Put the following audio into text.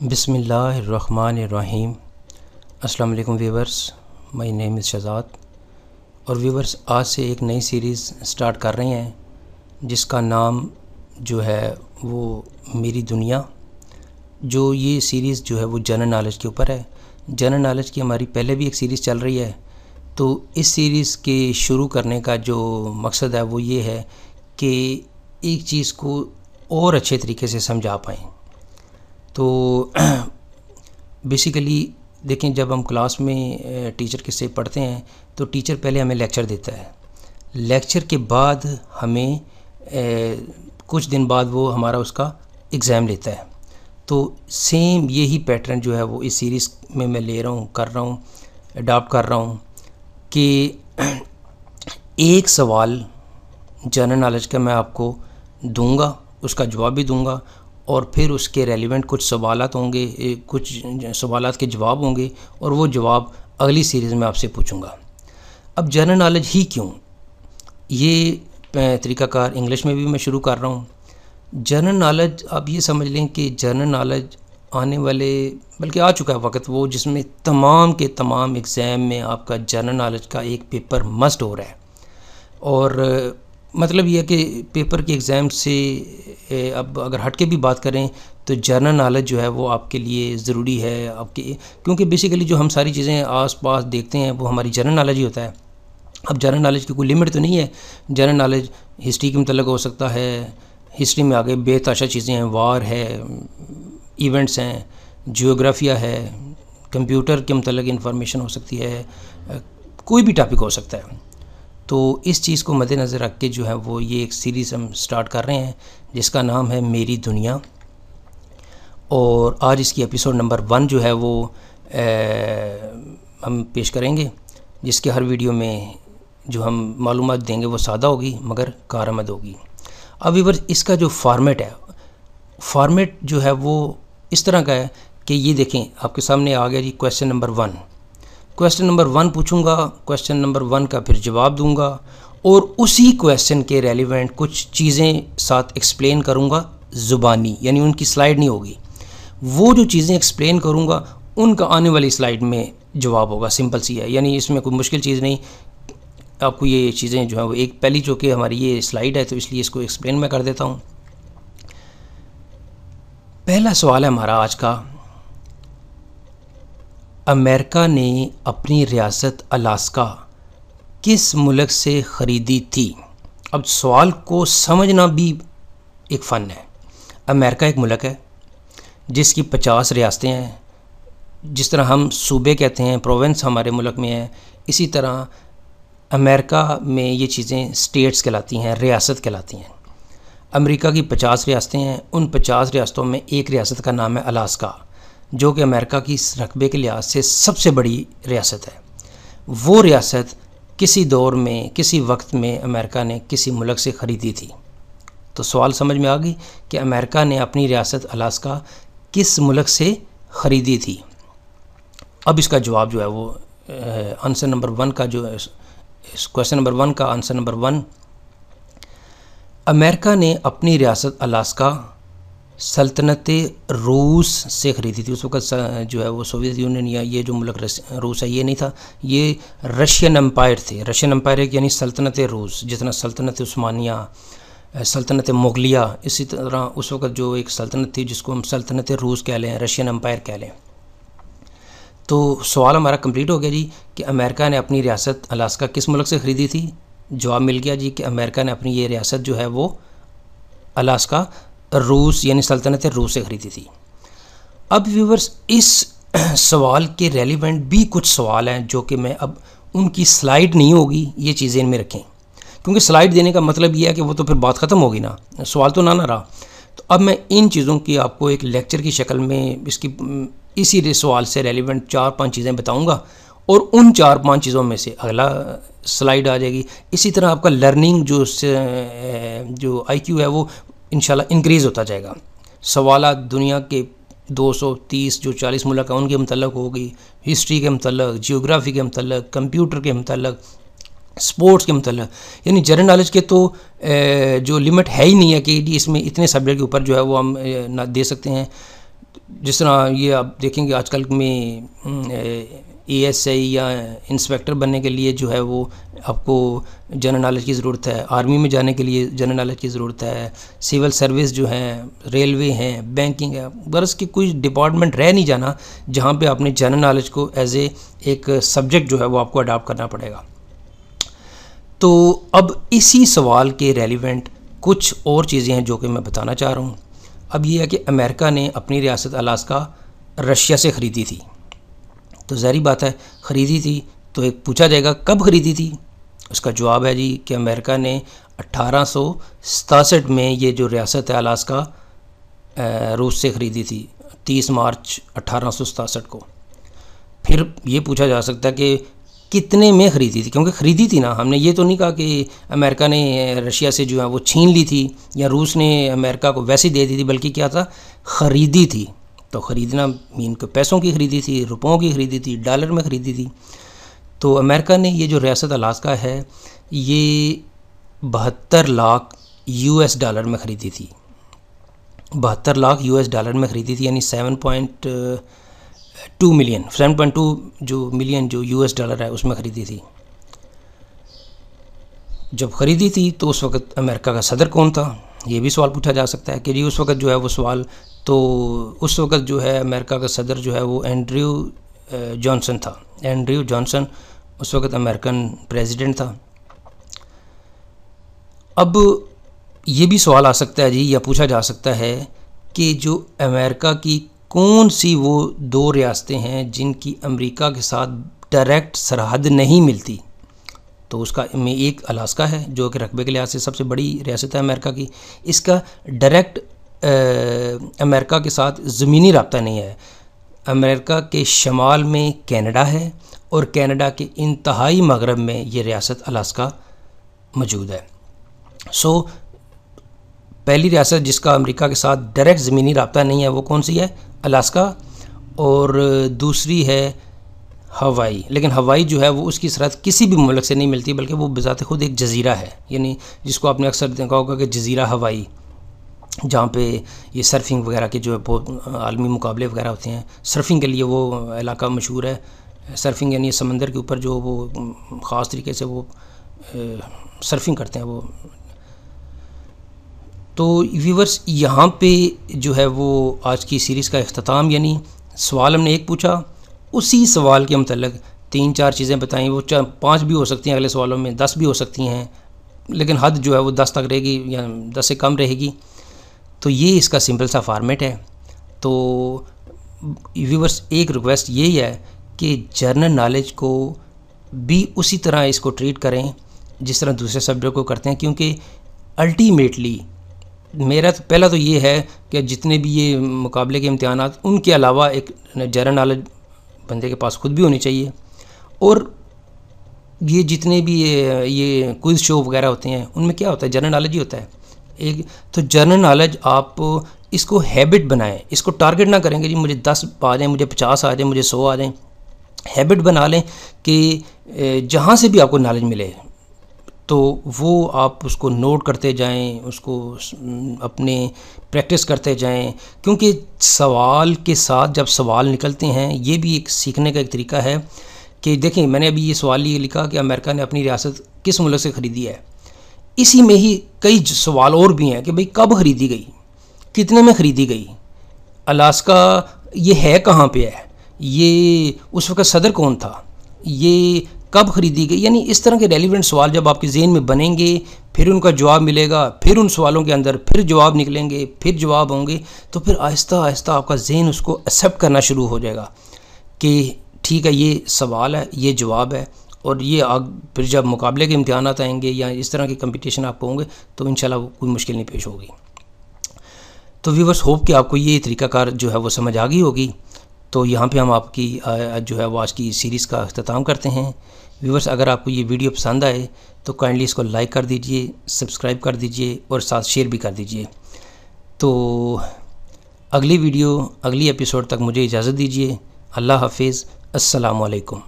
بسم اللہ الرحمن الرحیم۔ السلام علیکم ویورز، مائی نیم از شہزاد۔ اور ویورز، آج سے ایک نئی سیریز سٹارٹ کر رہے ہیں جس کا نام جو ہے وہ میری دنیا۔ جو یہ سیریز جو ہے وہ جنرل نالج کے اوپر ہے۔ جنرل نالج کی ہماری پہلے بھی ایک سیریز چل رہی ہے، تو اس سیریز کے شروع کرنے کا جو مقصد ہے وہ یہ ہے کہ ایک چیز کو اور اچھے طریقے سے سمجھا پائیں۔ تو بیسیکلی دیکھیں، جب ہم کلاس میں ٹیچر کے سے پڑھتے ہیں تو ٹیچر پہلے ہمیں لیکچر دیتا ہے، لیکچر کے بعد ہمیں کچھ دن بعد وہ ہمارا اس کا ایگزام لیتا ہے۔ تو سیم یہی پیٹرن جو ہے وہ اس سیریز میں لے رہا ہوں، کر رہا ہوں، اڈاپٹ کر رہا ہوں کہ ایک سوال جنرل نالج کا میں آپ کو دوں گا، اس کا جواب بھی دوں گا، اور پھر اس کے ریلیونٹ کچھ سوالات ہوں گے، کچھ سوالات کے جواب ہوں گے، اور وہ جواب اگلی سیریز میں آپ سے پوچھوں گا۔ اب جنرل نالج ہی کیوں، یہ طریقہ کار انگلش میں بھی میں شروع کر رہا ہوں۔ جنرل نالج آپ یہ سمجھ لیں کہ جنرل نالج آنے والے، بلکہ آ چکا ہے وقت وہ، جس میں تمام کے تمام ایگزام میں آپ کا جنرل نالج کا ایک پیپر مسٹ ہو رہا ہے۔ اور مطلب یہ ہے کہ پیپر کے ایگزام سے اب اگر ہٹ کے بھی بات کریں تو جنرل نالج جو ہے وہ آپ کے لیے ضروری ہے، آپ کے، کیونکہ بیسیکلی جو ہم ساری چیزیں آس پاس دیکھتے ہیں وہ ہماری جنرل نالج ہی ہوتا ہے۔ اب جنرل نالج کی کوئی لمٹ تو نہیں ہے۔ جنرل نالج ہسٹری کے متعلق ہو سکتا ہے، ہسٹری میں آگے بے تحاشا چیزیں ہیں، وار ہے، ایونٹس ہیں، جیوگرافیہ ہے، کمپیوٹر کے متعلق انفارمیشن ہو سکتی ہے، کوئی بھی ٹاپک ہو سکتا ہے۔ تو اس چیز کو مد نظر رکھ کے جو ہے وہ یہ ایک سیریز ہم سٹارٹ کر رہے ہیں جس کا نام ہے میری دنیا۔ اور آج اس کی ایپیسوڈ نمبر 1 جو ہے وہ ہم پیش کریں گے، جس کے ہر ویڈیو میں جو ہم معلومات دیں گے وہ سادہ ہوگی مگر کارآمد ہوگی۔ اب ویورز، اس کا جو فارمیٹ ہے، فارمیٹ جو ہے وہ اس طرح کا ہے کہ یہ دیکھیں آپ کے سامنے آ گیا جی کویسچن نمبر 1۔ کویسچن نمبر 1 پوچھوں گا، کویسچن نمبر 1 کا پھر جواب دوں گا، اور اسی کویسچن کے ریلیونٹ کچھ چیزیں ساتھ ایکسپلین کروں گا زبانی، یعنی ان کی سلائیڈ نہیں ہوگی۔ وہ جو چیزیں ایکسپلین کروں گا ان کا آنے والی سلائیڈ میں جواب ہوگا، سمپل سی ہے، یعنی اس میں کوئی مشکل چیز نہیں۔ آپ کو یہ چیزیں جو ہیں وہ ایک پہلی جو کہ ہماری یہ سلائیڈ ہے تو اس لیے اس کو ایکسپلین میں کر دیتا ہوں۔ پہلا سوال ہے ہمارا آج کا، امریکہ نے اپنی ریاست الاسکا کس ملک سے خریدی تھی؟ اب سوال کو سمجھنا بھی ایک فن ہے۔ امریکہ ایک ملک ہے جس کی 50 ریاستیں ہیں۔ جس طرح ہم صوبے کہتے ہیں، پروونس ہمارے ملک میں ہے، اسی طرح امریکہ میں یہ چیزیں سٹیٹس کہلاتی ہیں، ریاست کہلاتی ہیں۔ امریکہ کی 50 ریاستیں ہیں، ان 50 ریاستوں میں ایک ریاست کا نام ہے الاسکا، جو کہ امریکہ کی رقبے کے لحاظ سے سب سے بڑی ریاست ہے۔ وہ ریاست کسی دور میں، کسی وقت میں امریکہ نے کسی ملک سے خریدی تھی۔ تو سوال سمجھ میں آ گئی کہ امریکہ نے اپنی ریاست الاسکا کس ملک سے خریدی تھی۔ اب اس کا جواب جو ہے وہ آنسر نمبر 1 کا جو کویسچن نمبر 1 کا آنسر نمبر 1، امریکہ نے اپنی ریاست الاسکا سلطنت روس سے خریدی تھی۔ اس وقت جو ہے وہ سوویت یونین یا یہ جو ملک روس ہے یہ نہیں تھا، یہ رشین امپائر تھے۔ رشین امپائر یعنی سلطنت روس، جتنا سلطنت عثمانیہ، سلطنت مغلیہ، اسی طرح اس وقت جو ایک سلطنت تھی جس کو ہم سلطنت روس کہہ لیں، رشین امپائر کہہ لیں۔ تو سوال ہمارا کمپلیٹ ہو گیا جی کہ امریکہ نے اپنی ریاست الاسکا کس ملک سے خریدی تھی۔ جواب مل گیا جی کہ امریکہ نے اپنی یہ ریاست جو ہے وہ الاسکا روس یعنی سلطنت روس سے خریدی تھی۔ اب ویورز، اس سوال کے ریلیونٹ بھی کچھ سوال ہیں جو کہ میں اب ان کی سلائیڈ نہیں ہوگی، یہ چیزیں ان میں رکھیں، کیونکہ سلائیڈ دینے کا مطلب یہ ہے کہ وہ تو پھر بات ختم ہوگی نا، سوال تو نہ رہا۔ تو اب میں ان چیزوں کی آپ کو ایک لیکچر کی شکل میں اس کی اسی سوال سے ریلیونٹ 4-5 چیزیں بتاؤں گا، اور ان 4-5 چیزوں میں سے اگلا سلائیڈ آ جائے گی۔ اسی طرح آپ کا لرننگ جو آئی کیو ہے وہ انشاءاللہ انکریز ہوتا جائے گا۔ سوالات دنیا کے 230 جو 40 ملک ہیں ان کے متعلق ہوگی، ہسٹری کے متعلق، جیوگرافی کے متعلق، کمپیوٹر کے متعلق، سپورٹس کے متعلق، یعنی جنرل نالج کے تو جو لمٹ ہے ہی نہیں ہے کہ اس میں اتنے سبجیکٹ کے اوپر جو ہے وہ ہم دے سکتے ہیں۔ جس طرح یہ آپ دیکھیں گے آج کل میں ASI یا انسپیکٹر بننے کے لیے جو ہے وہ آپ کو جنرل نالج کی ضرورت ہے، آرمی میں جانے کے لیے جنرل نالج کی ضرورت ہے، سول سروس جو ہیں، ریلوے ہیں، بینکنگ ہے، غرض کہ کوئی ڈپارٹمنٹ رہ نہیں جانا جہاں پہ آپ نے جنرل نالج کو ایز اے ایک سبجیکٹ جو ہے وہ آپ کو اڈاپٹ کرنا پڑے گا۔ تو اب اسی سوال کے ریلیونٹ کچھ اور چیزیں ہیں جو کہ میں بتانا چاہ رہا ہوں۔ اب یہ ہے کہ امریکہ نے اپنی ریاست الاسکا رشیا سے خریدی تھی، تو ظاہری بات ہے خریدی تھی تو ایک پوچھا جائے گا کب خریدی تھی؟ اس کا جواب ہے جی کہ امریکہ نے 1867 میں یہ جو ریاست ہے الاسکا روس سے خریدی تھی، 30 مارچ 1867 کو۔ پھر یہ پوچھا جا سکتا ہے کہ کتنے میں خریدی تھی، کیونکہ خریدی تھی نا، ہم نے یہ تو نہیں کہا کہ امریکہ نے رشیا سے جو ہے وہ چھین لی تھی یا روس نے امریکہ کو ویسے دے دی تھی، بلکہ کیا تھا، خریدی تھی۔ تو خریدنا مین کو پیسوں کی خریدی تھی، روپوں کی خریدی تھی، ڈالر میں خریدی تھی۔ تو امریکہ نے یہ جو ریاست الاسکا ہے یہ 72 لاکھ US ڈالر میں خریدی تھی، 72 لاکھ US ڈالر میں خریدی تھی، یعنی 7.2 ملین جو US ڈالر ہے اس میں خریدی تھی۔ جب خریدی تھی تو اس وقت امریکہ کا صدر کون تھا، یہ بھی سوال پوچھا جا سکتا ہے کہ جی اس وقت جو ہے وہ سوال، تو اس وقت جو ہے امریکہ کا صدر جو ہے وہ اینڈریو جانسن تھا۔ اینڈریو جانسن اس وقت امریکن پریزیڈنٹ تھا۔ اب یہ بھی سوال آ سکتا ہے جی، یا پوچھا جا سکتا ہے کہ جو امریکہ کی کون سی وہ 2 ریاستیں ہیں جن کی امریکہ کے ساتھ ڈائریکٹ سرحد نہیں ملتی؟ تو اس کا میں ایک الاسکا ہے جو کہ رقبے کے لحاظ سے سب سے بڑی ریاست ہے امریکہ کی، اس کا ڈائریکٹ امریکہ کے ساتھ زمینی رابطہ نہیں ہے۔ امریکہ کے شمال میں کینیڈا ہے اور کینیڈا کے انتہائی مغرب میں یہ ریاست الاسکا موجود ہے۔ سو پہلی ریاست جس کا امریکہ کے ساتھ ڈائریکٹ زمینی رابطہ نہیں ہے وہ کون سی ہے؟ الاسکا، اور دوسری ہے ہوائی۔ لیکن ہوائی جو ہے وہ اس کی سرحد کسی بھی مملک سے نہیں ملتی، بلکہ وہ بذات خود ایک جزیرہ ہے، یعنی جس کو آپ نے اکثر دیکھا ہوگا کہ جزیرہ ہوائی، جہاں پہ یہ سرفنگ وغیرہ کے جو ہے بہت عالمی مقابلے وغیرہ ہوتے ہیں۔ سرفنگ کے لیے وہ علاقہ مشہور ہے، سرفنگ یعنی سمندر کے اوپر جو وہ خاص طریقے سے وہ سرفنگ کرتے ہیں وہ۔ تو ویورز یہاں پہ جو ہے وہ آج کی سیریز کا اختتام، یعنی سوال ہم نے ایک پوچھا، اسی سوال کے متعلق 3-4 چیزیں بتائیں، وہ 5 بھی ہو سکتی ہیں، اگلے سوالوں میں 10 بھی ہو سکتی ہیں، لیکن حد جو ہے وہ 10 تک رہے گی یا 10 سے کم رہے گی۔ تو یہ اس کا سمپل سا فارمیٹ ہے۔ تو ویورز ایک ریکویسٹ یہی ہے کہ جنرل نالج کو بھی اسی طرح اس کو ٹریٹ کریں جس طرح دوسرے سبجیکٹ کو کرتے ہیں، کیونکہ الٹیمیٹلی میرا پہلا تو یہ ہے کہ جتنے بھی یہ مقابلے کے امتحانات، ان کے علاوہ ایک جنرل نالج بندے کے پاس خود بھی ہونی چاہیے، اور یہ جتنے بھی یہ کوئز شو وغیرہ ہوتے ہیں ان میں کیا ہوتا ہے، جنرل نالج ہی ہوتا ہے ایک۔ تو جنرل نالج آپ اس کو ہیبٹ بنائیں، اس کو ٹارگٹ نہ کریں کہ جی مجھے 10 آ جائیں، مجھے 50 آ جائیں، مجھے 100 آ جائیں۔ ہیبٹ بنا لیں کہ جہاں سے بھی آپ کو نالج ملے تو وہ آپ اس کو نوٹ کرتے جائیں، اس کو اپنے پریکٹس کرتے جائیں، کیونکہ سوال کے ساتھ جب سوال نکلتے ہیں یہ بھی ایک سیکھنے کا ایک طریقہ ہے کہ دیکھیں میں نے ابھی یہ سوال یہ لکھا کہ امریکہ نے اپنی ریاست کس ملک سے خریدی ہے، اسی میں ہی کئی سوال اور بھی ہیں کہ بھئی کب خریدی گئی، کتنے میں خریدی گئی، الاسکا یہ ہے کہاں پہ ہے، یہ اس وقت صدر کون تھا، یہ کب خریدی گئی، یعنی اس طرح کے ریلیونٹ سوال جب آپ کے ذہن میں بنیں گے، پھر ان کا جواب ملے گا، پھر ان سوالوں کے اندر پھر جواب نکلیں گے، پھر جواب ہوں گے، تو پھر آہستہ آہستہ آپ کا ذہن اس کو ایکسیپٹ کرنا شروع ہو جائے گا کہ ٹھیک ہے یہ سوال ہے، یہ جواب ہے، اور یہ پھر جب مقابلے کے امتحانات آئیں گے یا اس طرح کے کمپٹیشن آپ کو ہوں گے تو انشاءاللہ کوئی مشکل نہیں پیش ہوگی۔ تو ویورس ہوپ کہ آپ کو یہ طریقہ کار جو ہے وہ سمجھ آ گئی ہوگی۔ تو یہاں پہ ہم آپ کی جو ہے وہ آج کی سیریز کا اختتام کرتے ہیں۔ ویورس اگر آپ کو یہ ویڈیو پسند آئے تو کائنڈلی اس کو لائک کر دیجئے، سبسکرائب کر دیجئے اور ساتھ شیئر بھی کر دیجئے۔ تو اگلی ویڈیو اگلی ایپیسوڈ تک مجھے اجازت دیجئے۔ اللہ حافظ، السلام علیکم۔